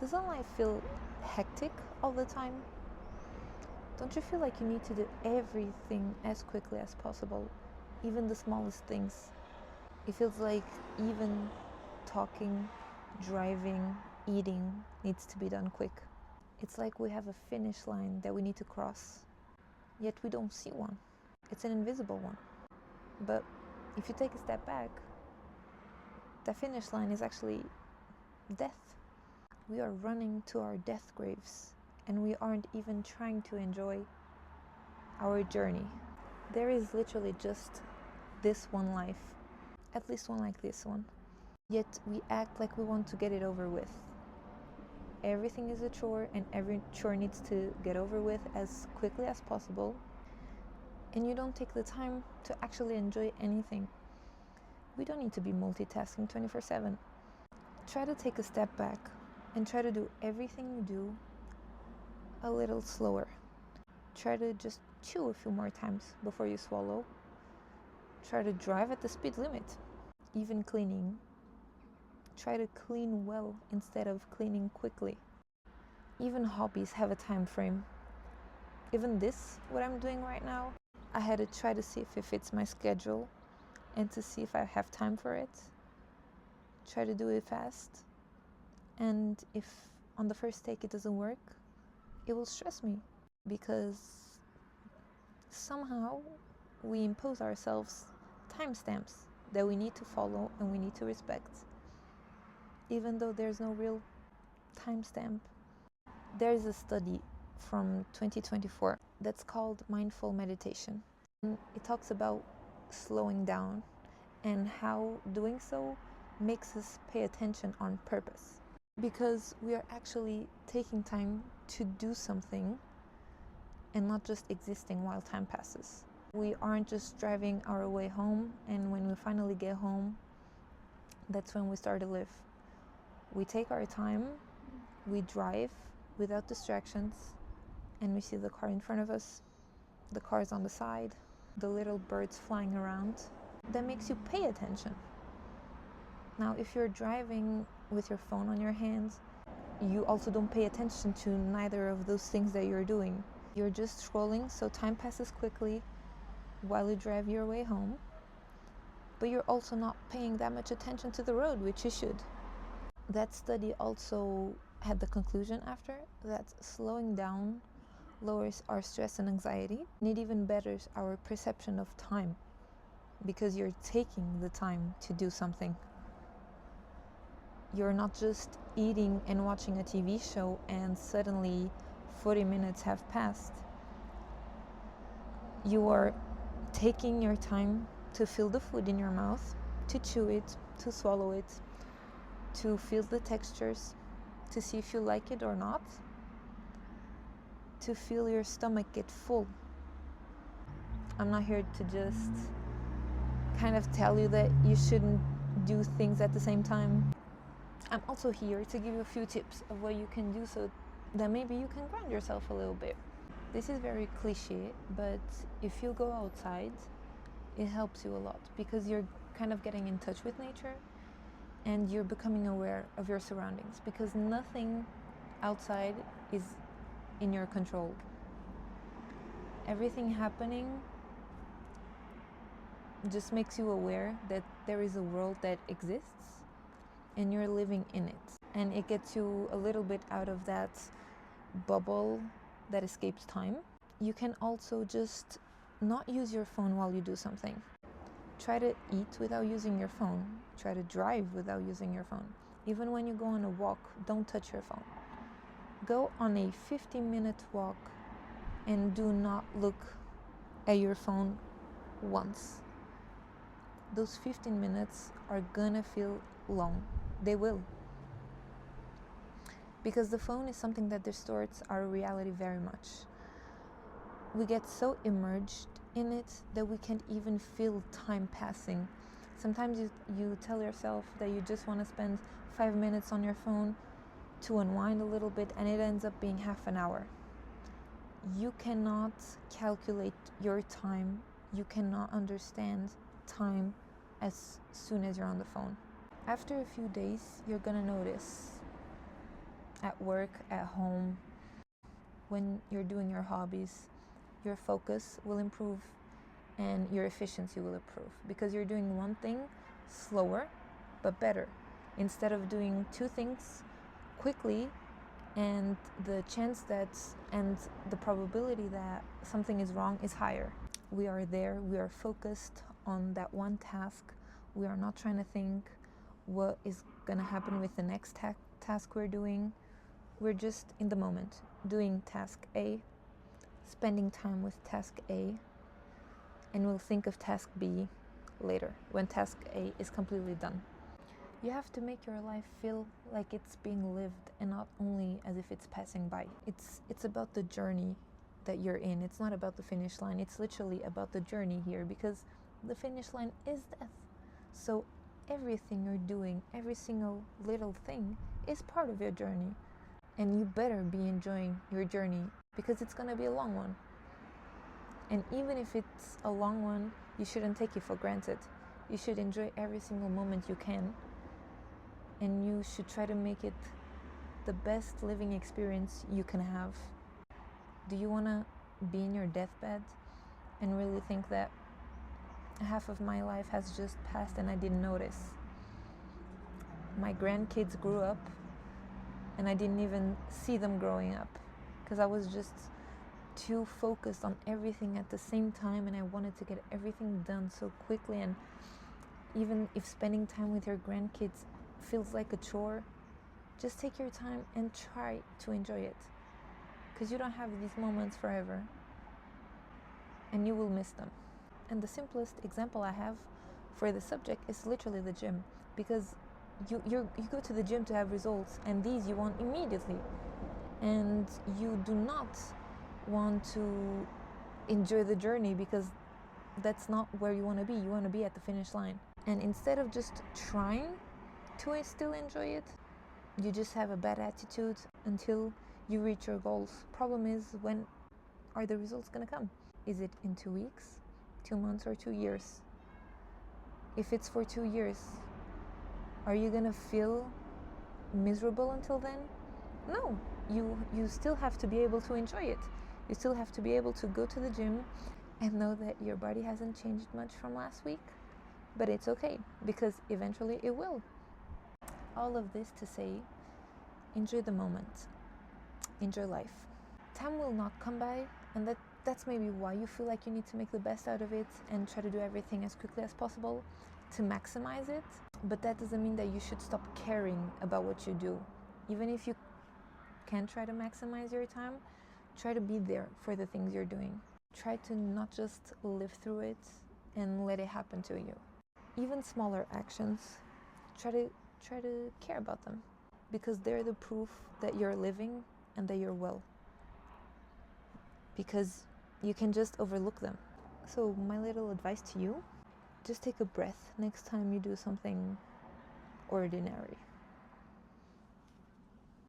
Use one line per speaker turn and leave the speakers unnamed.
Doesn't life feel hectic all the time? Don't you feel like you need to do everything as quickly as possible, even the smallest things? It feels like even talking, driving, eating needs to be done quick. It's like we have a finish line that we need to cross, yet we don't see one. It's an invisible one. But if you take a step back, the finish line is actually death. We are running to our death graves, and we aren't even trying to enjoy our journey. There is literally just this one life, at least one like this one. Yet we act like we want to get it over with. Everything is a chore, and every chore needs to get over with as quickly as possible. And you don't take the time to actually enjoy anything. We don't need to be multitasking 24/7. Try to take a step back and try to do everything you do a little slower. Try to just chew a few more times before you swallow. Try to drive at the speed limit. Even cleaning, try to clean well instead of cleaning quickly. Even hobbies have a time frame. Even this, what I'm doing right now, I had to try to see if it fits my schedule and to see if I have time for it. Try to do it fast. And if on the first take it doesn't work, it will stress me, because somehow we impose ourselves timestamps that we need to follow and we need to respect, even though there's no real timestamp. There's a study from 2024 that's called mindful meditation. It talks about slowing down and how doing so makes us pay attention on purpose, because we are actually taking time to do something and not just existing while time passes. We aren't just driving our way home, and when we finally get home, that's when we start to live. We take our time, we drive without distractions, and we see the car in front of us, the cars on the side, the little birds flying around. That makes you pay attention. Now, if you're driving with your phone on your hands, you also don't pay attention to neither of those things that you're doing. You're just scrolling, so time passes quickly while you drive your way home, but you're also not paying that much attention to the road, which you should. That study also had the conclusion after that slowing down lowers our stress and anxiety, and it even betters our perception of time, because you're taking the time to do something. You're not just eating and watching a TV show and suddenly 40 minutes have passed. You are taking your time to feel the food in your mouth, to chew it, to swallow it, to feel the textures, to see if you like it or not, to feel your stomach get full. I'm not here to just kind of tell you that you shouldn't do things at the same time. I'm also here to give you a few tips of what you can do so that maybe you can ground yourself a little bit. This is very cliche, but if you go outside, it helps you a lot, because you're kind of getting in touch with nature and you're becoming aware of your surroundings, because nothing outside is in your control. Everything happening just makes you aware that there is a world that exists and you're living in it, and it gets you a little bit out of that bubble that escapes time. You can also just not use your phone while you do something. Try to eat without using your phone. Try to drive without using your phone. Even when you go on a walk, don't touch your phone. Go on a 15-minute walk and do not look at your phone once. Those 15 minutes are gonna feel long. They will. Because the phone is something that distorts our reality very much. We get so immersed in it that we can't even feel time passing. Sometimes you tell yourself that you just want to spend 5 minutes on your phone to unwind a little bit, and it ends up being half an hour. You cannot calculate your time. You cannot understand time as soon as you're on the phone. After a few days, you're gonna notice, at work, at home, when you're doing your hobbies, your focus will improve and your efficiency will improve because you're doing one thing slower but better instead of doing two things quickly, and the chance that and the probability that something is wrong is higher. We are there, we are focused on that one task. We are not trying to think what is going to happen with the next task we're doing. We're just in the moment, doing task A, spending time with task A, and we'll think of task B later when task A is completely done. You have to make your life feel like it's being lived and not only as if it's passing by. It's about the journey that you're in. It's not about the finish line. It's literally about the journey here, because the finish line is death. So everything you're doing, every single little thing is part of your journey. And you better be enjoying your journey because it's going to be a long one. And even if it's a long one, you shouldn't take it for granted. You should enjoy every single moment you can. And you should try to make it the best living experience you can have. Do you want to be in your deathbed and really think that half of my life has just passed and I didn't notice? My grandkids grew up and I didn't even see them growing up because I was just too focused on everything at the same time, and I wanted to get everything done so quickly. And even if spending time with your grandkids feels like a chore, just take your time and try to enjoy it, because you don't have these moments forever and you will miss them. And the simplest example I have for the subject is literally the gym, because you go to the gym to have results, and these you want immediately, and you do not want to enjoy the journey because that's not where you want to be. You want to be at the finish line. And instead of just trying to still enjoy it, you just have a bad attitude until you reach your goals. Problem is, when are the results going to come? Is it in 2 weeks, 2 months, or 2 years? If it's for 2 years, are you going to feel miserable until then? No, you still have to be able to enjoy it. You still have to be able to go to the gym and know that your body hasn't changed much from last week, but it's okay, because eventually it will. All of this to say, enjoy the moment, enjoy life. Time will not come by, and that's maybe why you feel like you need to make the best out of it and try to do everything as quickly as possible to maximize it. But that doesn't mean that you should stop caring about what you do. Even if you can try to maximize your time, try to be there for the things you're doing. Try to not just live through it and let it happen to you. Even smaller actions, try to care about them, because they're the proof that you're living and that you're well, because you can just overlook them. So my little advice to you, just take a breath next time you do something ordinary.